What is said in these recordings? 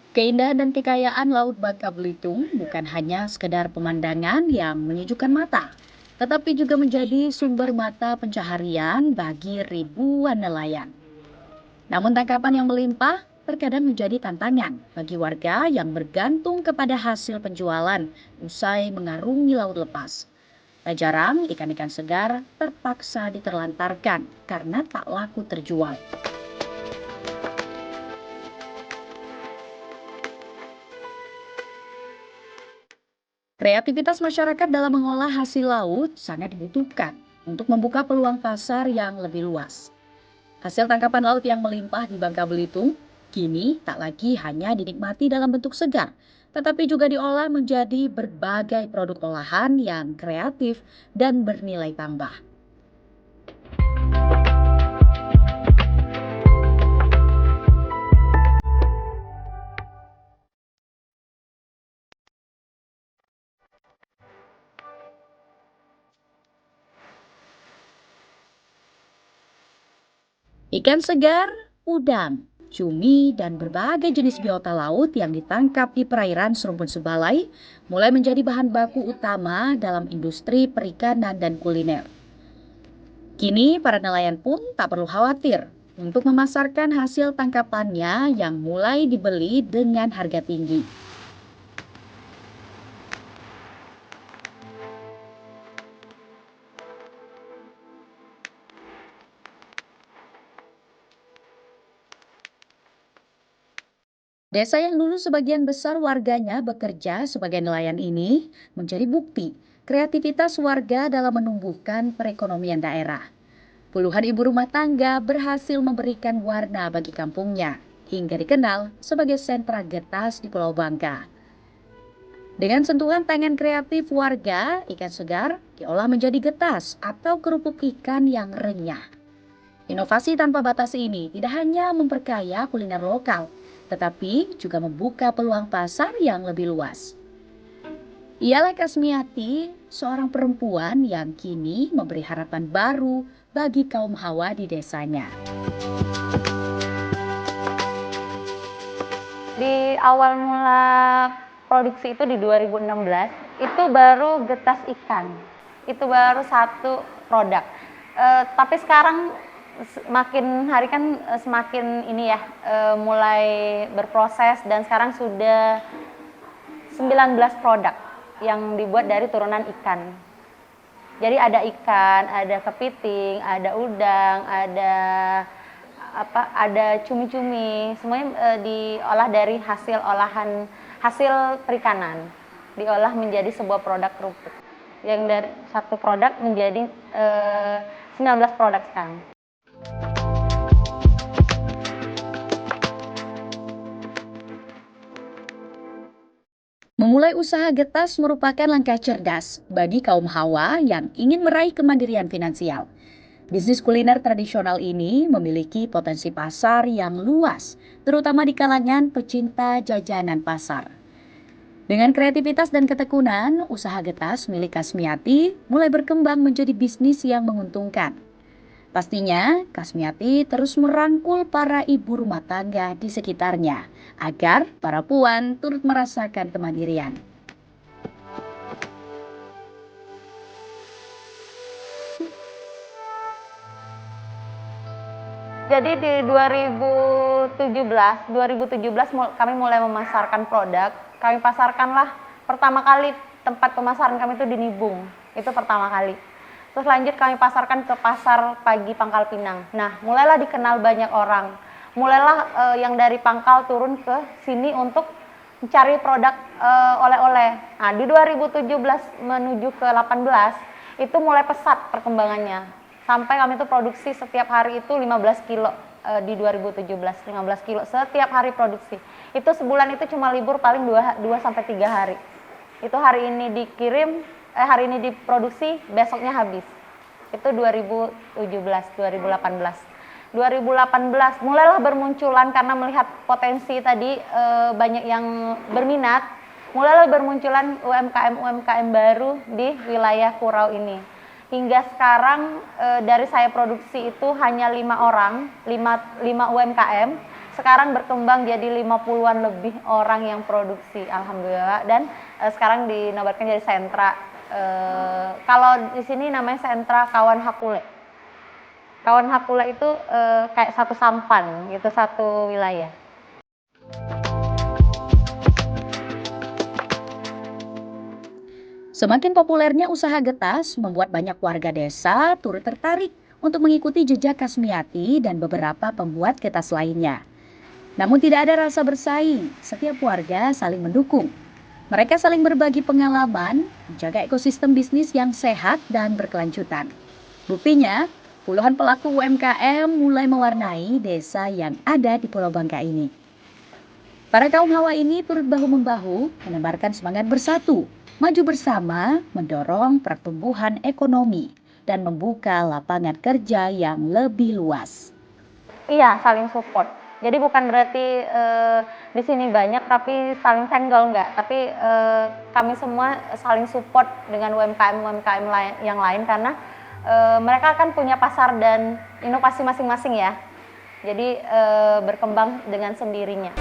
Keindahan dan kekayaan Laut Bangka Belitung bukan hanya sekedar pemandangan yang menyejukkan mata, tetapi juga menjadi sumber mata pencaharian bagi ribuan nelayan. Namun tangkapan yang melimpah terkadang menjadi tantangan bagi warga yang bergantung kepada hasil penjualan usai mengarungi laut lepas. Tak jarang ikan-ikan segar terpaksa diterlantarkan karena tak laku terjual. Kreativitas masyarakat dalam mengolah hasil laut sangat dibutuhkan untuk membuka peluang pasar yang lebih luas. Hasil tangkapan laut yang melimpah di Bangka Belitung kini tak lagi hanya dinikmati dalam bentuk segar, tetapi juga diolah menjadi berbagai produk olahan yang kreatif dan bernilai tambah. Ikan segar, udang, cumi, dan berbagai jenis biota laut yang ditangkap di perairan Serumpun Sebalai mulai menjadi bahan baku utama dalam industri perikanan dan kuliner. Kini para nelayan pun tak perlu khawatir untuk memasarkan hasil tangkapannya yang mulai dibeli dengan harga tinggi. Desa yang dulu sebagian besar warganya bekerja sebagai nelayan ini menjadi bukti kreativitas warga dalam menumbuhkan perekonomian daerah. Puluhan ibu rumah tangga berhasil memberikan warna bagi kampungnya hingga dikenal sebagai sentra getas di Pulau Bangka. Dengan sentuhan tangan kreatif warga, ikan segar diolah menjadi getas atau kerupuk ikan yang renyah. Inovasi tanpa batas ini tidak hanya memperkaya kuliner lokal, tetapi juga membuka peluang pasar yang lebih luas. Ialah Kasmiati, seorang perempuan yang kini memberi harapan baru bagi kaum Hawa di desanya. Di awal mula produksi itu di 2016, itu baru getas ikan. Itu baru satu produk. Tapi sekarang makin hari kan semakin ini ya, mulai berproses dan sekarang sudah 19 produk yang dibuat dari turunan ikan. Jadi ada ikan, ada kepiting, ada udang, ada cumi-cumi, semuanya diolah dari hasil perikanan, diolah menjadi sebuah produk kerupuk. Yang dari satu produk menjadi 19 produk sekarang. Memulai usaha getas merupakan langkah cerdas bagi kaum Hawa yang ingin meraih kemandirian finansial. Bisnis kuliner tradisional ini memiliki potensi pasar yang luas, terutama di kalangan pecinta jajanan pasar. Dengan kreativitas dan ketekunan, usaha getas milik Kasmiati mulai berkembang menjadi bisnis yang menguntungkan. Pastinya, Kasmiati terus merangkul para ibu rumah tangga di sekitarnya agar para puan turut merasakan kemandirian. Jadi di 2017 kami mulai memasarkan produk. Kami pasarkanlah pertama kali, tempat pemasaran kami itu di Nibung. Itu pertama kali. Terus lanjut kami pasarkan ke pasar pagi Pangkal Pinang. Nah, mulailah dikenal banyak orang. Mulailah yang dari Pangkal turun ke sini untuk mencari produk oleh-oleh. Nah, di 2017 menuju ke 18 itu mulai pesat perkembangannya. Sampai kami itu produksi setiap hari itu 15 kilo di 2017, 15 kilo setiap hari produksi. Itu sebulan itu cuma libur paling 2 sampai 3 hari. Itu hari ini dikirim, hari ini diproduksi, besoknya habis. Itu 2017, 2018. 2018 mulailah bermunculan karena melihat potensi tadi banyak yang berminat, mulailah bermunculan UMKM baru di wilayah Kurau ini. Hingga sekarang dari saya produksi itu hanya 5 orang, 5 UMKM. sekarang berkembang jadi 50-an lebih orang yang produksi, alhamdulillah. Dan sekarang dinobatkan jadi sentra. Kalau di sini namanya sentra Kawan Hakule. Kawan Hakule itu kayak satu sampan gitu, satu wilayah. Semakin populernya usaha getas membuat banyak warga desa turut tertarik untuk mengikuti jejak Kasmiati dan beberapa pembuat getas lainnya. Namun tidak ada rasa bersaing, setiap warga saling mendukung. Mereka saling berbagi pengalaman, menjaga ekosistem bisnis yang sehat dan berkelanjutan. Buktinya, puluhan pelaku UMKM mulai mewarnai desa yang ada di Pulau Bangka ini. Para kaum hawa ini turut bahu-membahu menebarkan semangat bersatu, maju bersama, mendorong pertumbuhan ekonomi, dan membuka lapangan kerja yang lebih luas. Iya, saling support. Jadi bukan berarti di sini banyak tapi saling senggol, enggak. Tapi kami semua saling support dengan UMKM yang lain karena mereka kan punya pasar dan inovasi masing-masing ya. Jadi berkembang dengan sendirinya.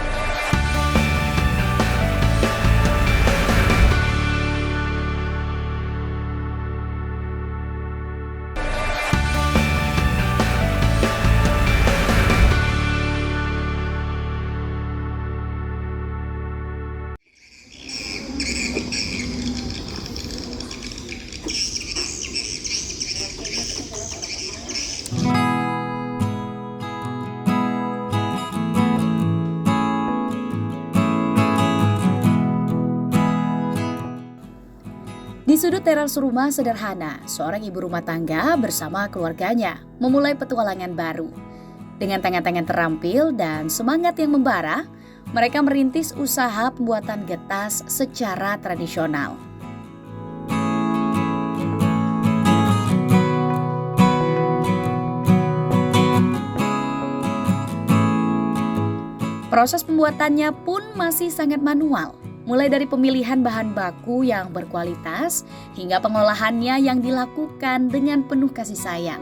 Di sudut teras rumah sederhana, seorang ibu rumah tangga bersama keluarganya memulai petualangan baru. Dengan tangan-tangan terampil dan semangat yang membara, mereka merintis usaha pembuatan getas secara tradisional. Proses pembuatannya pun masih sangat manual. Mulai dari pemilihan bahan baku yang berkualitas hingga pengolahannya yang dilakukan dengan penuh kasih sayang.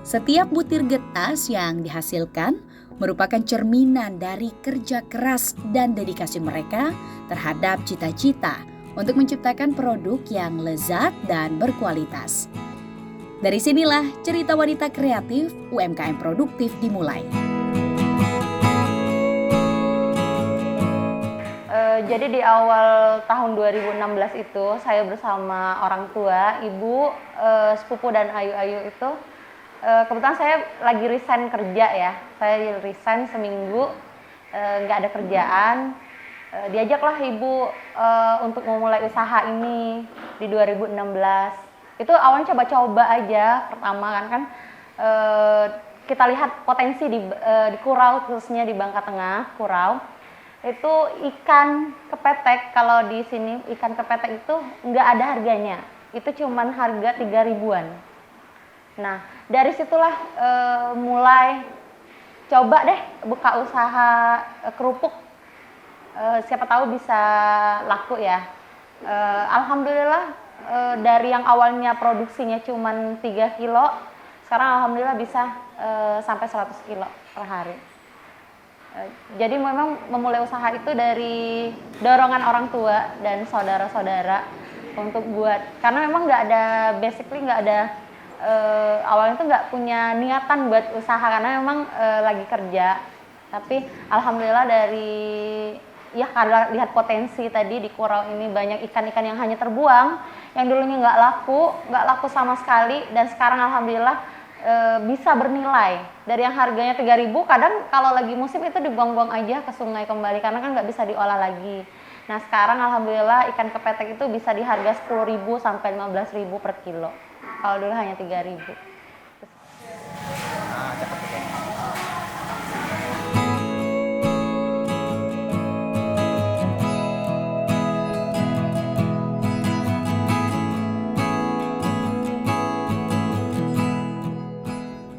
Setiap butir getas yang dihasilkan merupakan cerminan dari kerja keras dan dedikasi mereka terhadap cita-cita untuk menciptakan produk yang lezat dan berkualitas. Dari sinilah cerita wanita kreatif UMKM produktif dimulai. Jadi di awal tahun 2016 itu saya bersama orang tua, ibu, sepupu dan ayu-ayu itu kebetulan saya lagi resign kerja ya. Saya resign seminggu, nggak ada kerjaan. Diajaklah ibu untuk memulai usaha ini di 2016. Itu awalnya coba-coba aja pertama kan kita lihat potensi di Kurau, khususnya di Bangka Tengah, Kurau. Itu ikan kepetek, kalau di sini ikan kepetek itu nggak ada harganya. Itu cuman harga 3.000-an. Nah, dari situlah mulai coba deh buka usaha kerupuk. Siapa tahu bisa laku ya. Alhamdulillah dari yang awalnya produksinya cuma 3 kilo, sekarang alhamdulillah bisa sampai 100 kilo per hari. Jadi memang memulai usaha itu dari dorongan orang tua dan saudara-saudara untuk buat, karena memang nggak ada, basically nggak ada, awalnya tuh nggak punya niatan buat usaha karena memang lagi kerja. Tapi alhamdulillah dari ya karena lihat potensi tadi di Kurau ini banyak ikan-ikan yang hanya terbuang, yang dulunya nggak laku sama sekali, dan sekarang alhamdulillah bisa bernilai. Dari yang harganya 3.000, kadang kalau lagi musim itu dibuang-buang aja ke sungai kembali karena kan nggak bisa diolah lagi. Nah sekarang alhamdulillah ikan kepetek itu bisa di harga 10.000 sampai 15.000 per kilo. Kalau dulu hanya 3.000.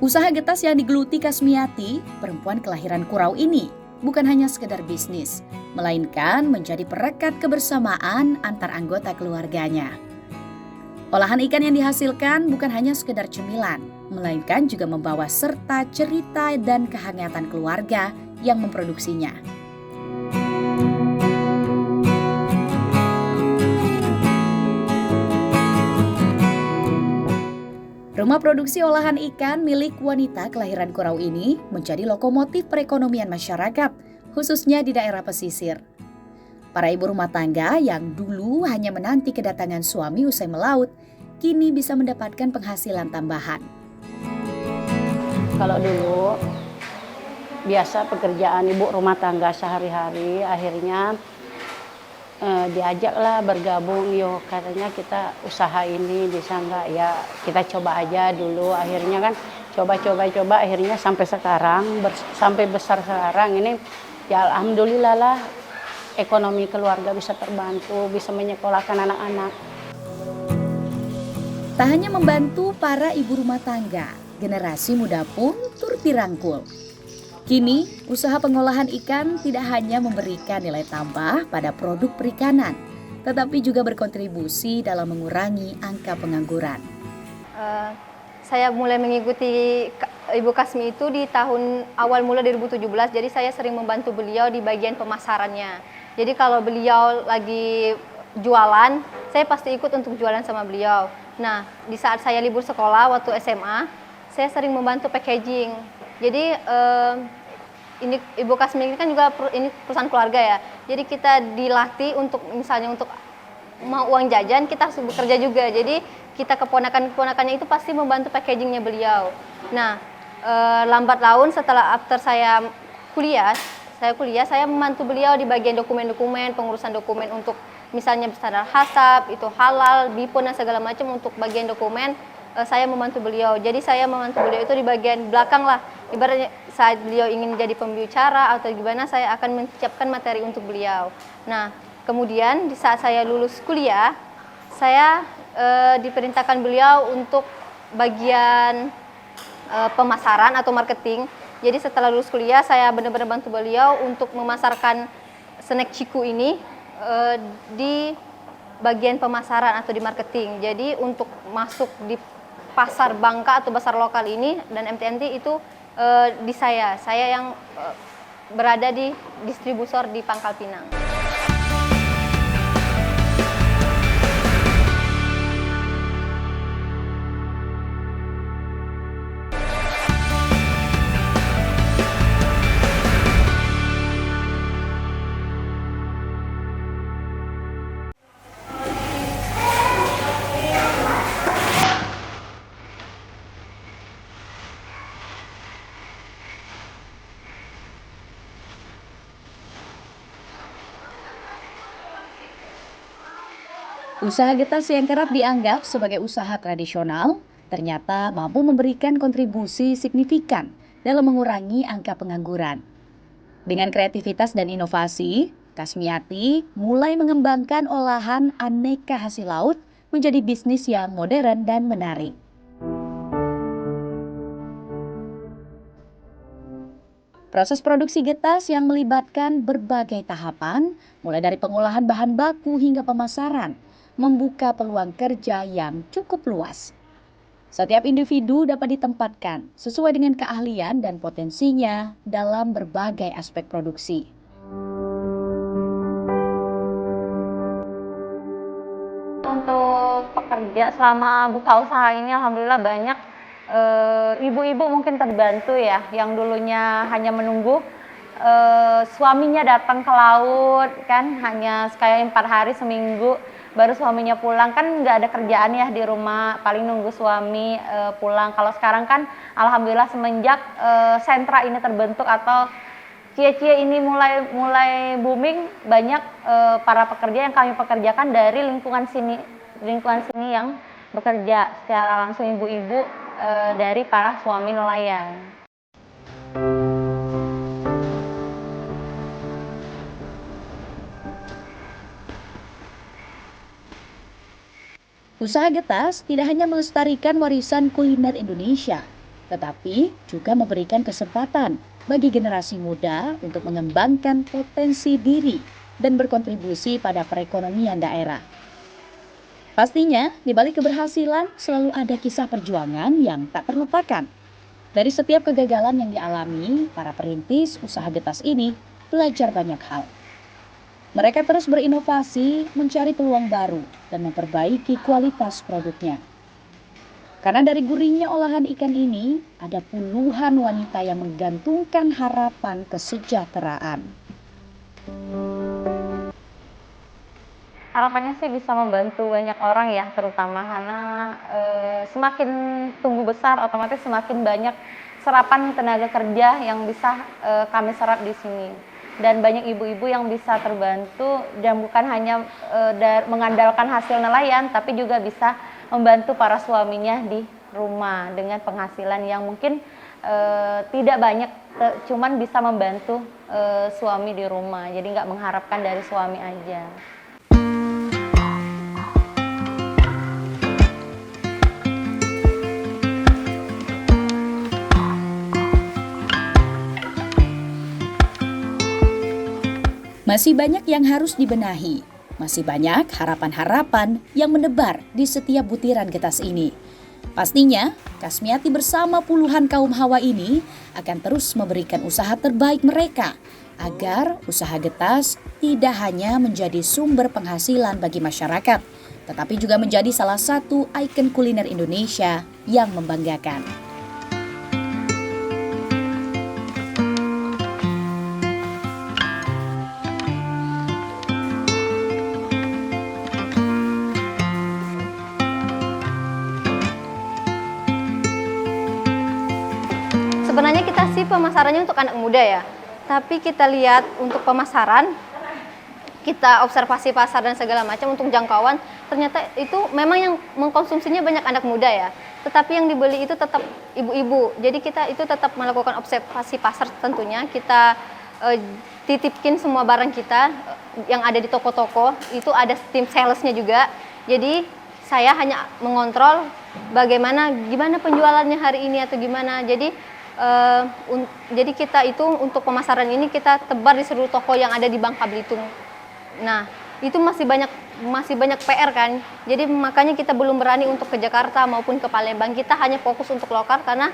Usaha getas yang digeluti Kasmiati, perempuan kelahiran Kurau ini, bukan hanya sekedar bisnis, melainkan menjadi perekat kebersamaan antar anggota keluarganya. Olahan ikan yang dihasilkan bukan hanya sekedar cemilan, melainkan juga membawa serta cerita dan kehangatan keluarga yang memproduksinya. Rumah produksi olahan ikan milik wanita kelahiran Kurau ini menjadi lokomotif perekonomian masyarakat, khususnya di daerah pesisir. Para ibu rumah tangga yang dulu hanya menanti kedatangan suami usai melaut, kini bisa mendapatkan penghasilan tambahan. Kalau dulu biasa pekerjaan ibu rumah tangga sehari-hari, akhirnya diajaklah bergabung, yuk katanya kita usaha ini bisa nggak ya, kita coba aja dulu. Akhirnya kan coba akhirnya sampai sekarang, sampai besar sekarang ini ya alhamdulillah lah, ekonomi keluarga bisa terbantu, bisa menyekolahkan anak-anak. Tak hanya membantu para ibu rumah tangga, generasi muda pun turut dirangkul. Kini, usaha pengolahan ikan tidak hanya memberikan nilai tambah pada produk perikanan, tetapi juga berkontribusi dalam mengurangi angka pengangguran. Saya mulai mengikuti Ibu Kasmi itu di tahun awal mula 2017, jadi saya sering membantu beliau di bagian pemasarannya. Jadi kalau beliau lagi jualan, saya pasti ikut untuk jualan sama beliau. Nah, di saat saya libur sekolah waktu SMA, saya sering membantu packaging. Jadi ini Ibu Kasmi ini kan juga ini perusahaan keluarga ya. Jadi kita dilatih untuk misalnya untuk mau uang jajan kita harus bekerja juga. Jadi kita keponakannya itu pasti membantu packagingnya beliau. Nah, lambat laun setelah after saya kuliah, saya membantu beliau di bagian dokumen-dokumen, pengurusan dokumen untuk misalnya standar HACCP, itu halal, BIPON dan segala macam untuk bagian dokumen. Saya membantu beliau. Jadi saya membantu beliau itu di bagian belakang lah. Ibaratnya saat beliau ingin jadi pembicara atau gimana, saya akan menyiapkan materi untuk beliau. Nah, kemudian di saat saya lulus kuliah, saya diperintahkan beliau untuk bagian pemasaran atau marketing. Jadi setelah lulus kuliah, saya benar-benar bantu beliau untuk memasarkan snack Ciku ini di bagian pemasaran atau di marketing. Jadi untuk masuk di pasar Bangka atau pasar lokal ini dan MTNT itu di saya yang berada di distributor di Pangkal Pinang. Usaha getas yang kerap dianggap sebagai usaha tradisional, ternyata mampu memberikan kontribusi signifikan dalam mengurangi angka pengangguran. Dengan kreativitas dan inovasi, Kasmiati mulai mengembangkan olahan aneka hasil laut menjadi bisnis yang modern dan menarik. Proses produksi getas yang melibatkan berbagai tahapan, mulai dari pengolahan bahan baku hingga pemasaran, membuka peluang kerja yang cukup luas. Setiap individu dapat ditempatkan sesuai dengan keahlian dan potensinya dalam berbagai aspek produksi. Untuk pekerja selama buka usaha ini alhamdulillah banyak ibu-ibu mungkin terbantu ya, yang dulunya hanya menunggu suaminya datang ke laut kan, hanya sekali 4 hari seminggu baru suaminya pulang, kan nggak ada kerjaan ya di rumah, paling nunggu suami pulang. Kalau sekarang kan alhamdulillah semenjak sentra ini terbentuk atau Cie-cie ini mulai booming, banyak para pekerja yang kami pekerjakan dari lingkungan sini yang bekerja secara langsung, ibu-ibu dari para suami nelayan. Usaha getas tidak hanya melestarikan warisan kuliner Indonesia, tetapi juga memberikan kesempatan bagi generasi muda untuk mengembangkan potensi diri dan berkontribusi pada perekonomian daerah. Pastinya, di balik keberhasilan selalu ada kisah perjuangan yang tak terlupakan. Dari setiap kegagalan yang dialami, para perintis usaha getas ini belajar banyak hal. Mereka terus berinovasi, mencari peluang baru, dan memperbaiki kualitas produknya. Karena dari gurihnya olahan ikan ini, ada puluhan wanita yang menggantungkan harapan kesejahteraan. Harapannya sih bisa membantu banyak orang ya, terutama karena semakin tumbuh besar otomatis semakin banyak serapan tenaga kerja yang bisa kami serap di sini. Dan banyak ibu-ibu yang bisa terbantu dan bukan hanya mengandalkan hasil nelayan, tapi juga bisa membantu para suaminya di rumah dengan penghasilan yang mungkin tidak banyak, cuman bisa membantu suami di rumah. Jadi nggak mengharapkan dari suami aja. Masih banyak yang harus dibenahi. Masih banyak harapan-harapan yang menebar di setiap butiran getas ini. Pastinya, Kasmiati bersama puluhan kaum hawa ini akan terus memberikan usaha terbaik mereka agar usaha getas tidak hanya menjadi sumber penghasilan bagi masyarakat, tetapi juga menjadi salah satu ikon kuliner Indonesia yang membanggakan. Sebenarnya kita sih pemasarannya untuk anak muda ya, tapi kita lihat untuk pemasaran, kita observasi pasar dan segala macam untuk jangkauan, ternyata itu memang yang mengkonsumsinya banyak anak muda ya, tetapi yang dibeli itu tetap ibu-ibu. Jadi kita itu tetap melakukan observasi pasar tentunya, kita titipin semua barang kita yang ada di toko-toko, itu ada tim salesnya juga. Jadi saya hanya mengontrol gimana penjualannya hari ini atau gimana. Jadi kita itu untuk pemasaran ini kita tebar di seluruh toko yang ada di Bangka Belitung. Nah, itu masih banyak PR kan. Jadi makanya kita belum berani untuk ke Jakarta maupun ke Palembang. Kita hanya fokus untuk lokal karena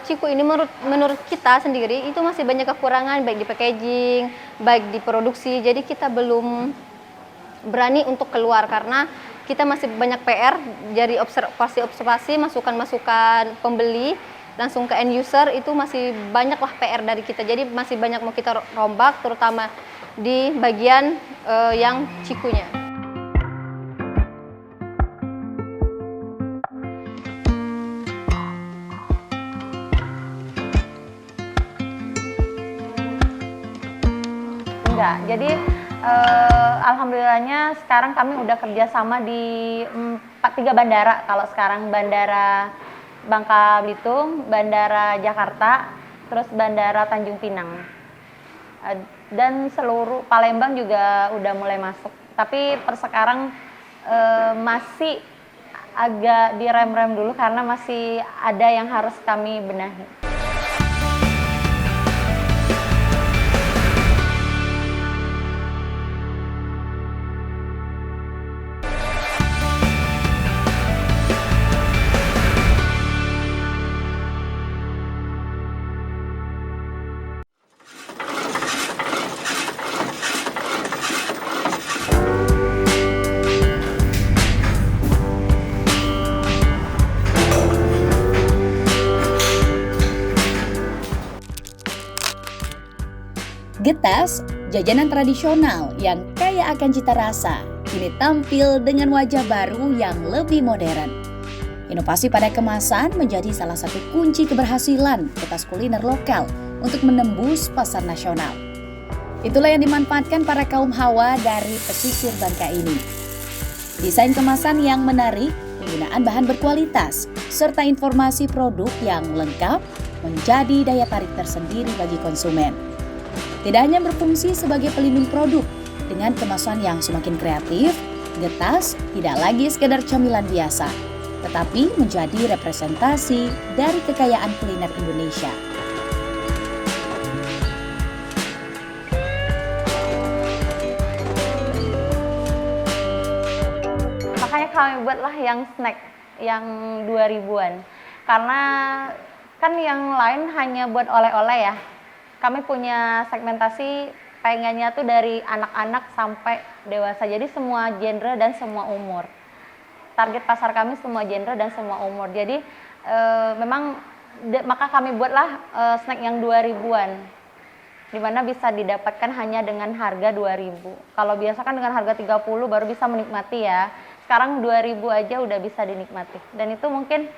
Ciku ini menurut kita sendiri itu masih banyak kekurangan baik di packaging, baik di produksi. Jadi kita belum berani untuk keluar karena kita masih banyak PR dari observasi masukan-masukan pembeli langsung ke end user, itu masih banyaklah PR dari kita. Jadi masih banyak mau kita rombak, terutama di bagian yang Cikunya. Enggak, jadi alhamdulillahnya sekarang kami udah kerjasama di 3 bandara. Kalau sekarang Bandara Bangka Belitung, Bandara Jakarta, terus Bandara Tanjung Pinang. Dan seluruh Palembang juga udah mulai masuk. Tapi per sekarang masih agak direm-rem dulu karena masih ada yang harus kami benahi. Getas, jajanan tradisional yang kaya akan cita rasa, kini tampil dengan wajah baru yang lebih modern. Inovasi pada kemasan menjadi salah satu kunci keberhasilan getas kuliner lokal untuk menembus pasar nasional. Itulah yang dimanfaatkan para kaum hawa dari pesisir Bangka ini. Desain kemasan yang menarik, penggunaan bahan berkualitas, serta informasi produk yang lengkap menjadi daya tarik tersendiri bagi konsumen. Tidak hanya berfungsi sebagai pelindung produk, dengan kemasan yang semakin kreatif, getas tidak lagi sekedar camilan biasa, tetapi menjadi representasi dari kekayaan kuliner Indonesia. makanya kami buatlah yang snack yang 2000-an. Karena kan yang lain hanya buat oleh-oleh ya. Kami punya segmentasi pengennya tuh dari anak-anak sampai dewasa. Jadi semua genre dan semua umur. Target pasar kami semua genre dan semua umur. Jadi memang maka kami buatlah snack yang 2000-an. Di mana bisa didapatkan hanya dengan harga 2000. Kalau biasa kan dengan harga 30 baru bisa menikmati ya. Sekarang 2000 aja udah bisa dinikmati. Dan itu mungkin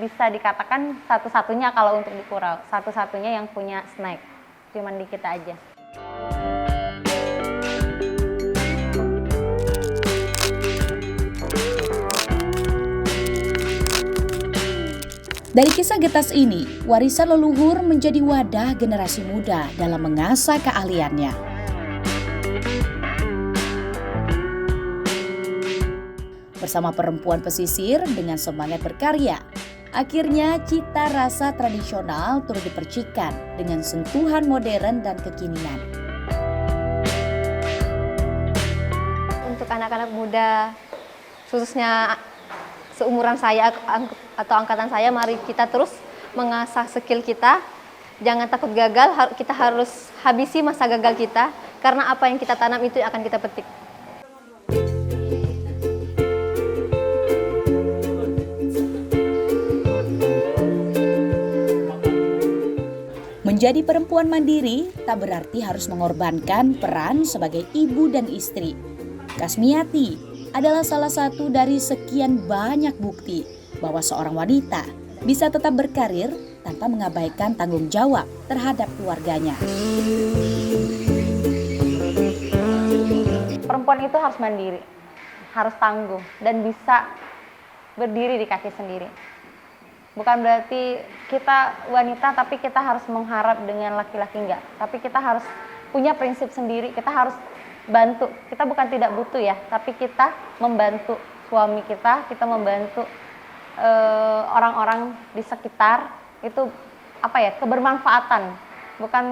bisa dikatakan satu-satunya kalau untuk di Kurau, satu-satunya yang punya snack. Cuman di kita aja. Dari kisah getas ini, warisan leluhur menjadi wadah generasi muda dalam mengasah keahliannya. Bersama perempuan pesisir dengan semangat berkarya, akhirnya cita rasa tradisional turut dipercikan dengan sentuhan modern dan kekinian. Untuk anak-anak muda, khususnya seumuran saya atau angkatan saya, mari kita terus mengasah skill kita. Jangan takut gagal, kita harus habisi masa gagal kita, karena apa yang kita tanam itu akan kita petik. Menjadi perempuan mandiri tak berarti harus mengorbankan peran sebagai ibu dan istri. Kasmiati adalah salah satu dari sekian banyak bukti bahwa seorang wanita bisa tetap berkarir tanpa mengabaikan tanggung jawab terhadap keluarganya. Perempuan itu harus mandiri, harus tangguh, dan bisa berdiri di kaki sendiri. Bukan berarti kita wanita tapi kita harus mengharap dengan laki-laki, enggak. Tapi kita harus punya prinsip sendiri, kita harus bantu. Kita bukan tidak butuh ya, tapi kita membantu suami kita membantu orang-orang di sekitar. Itu kebermanfaatan. Bukan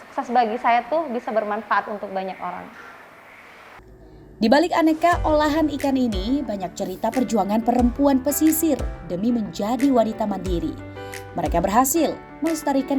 sukses bagi saya tuh bisa bermanfaat untuk banyak orang. Di balik aneka olahan ikan ini, banyak cerita perjuangan perempuan pesisir demi menjadi wanita mandiri. Mereka berhasil melestarikan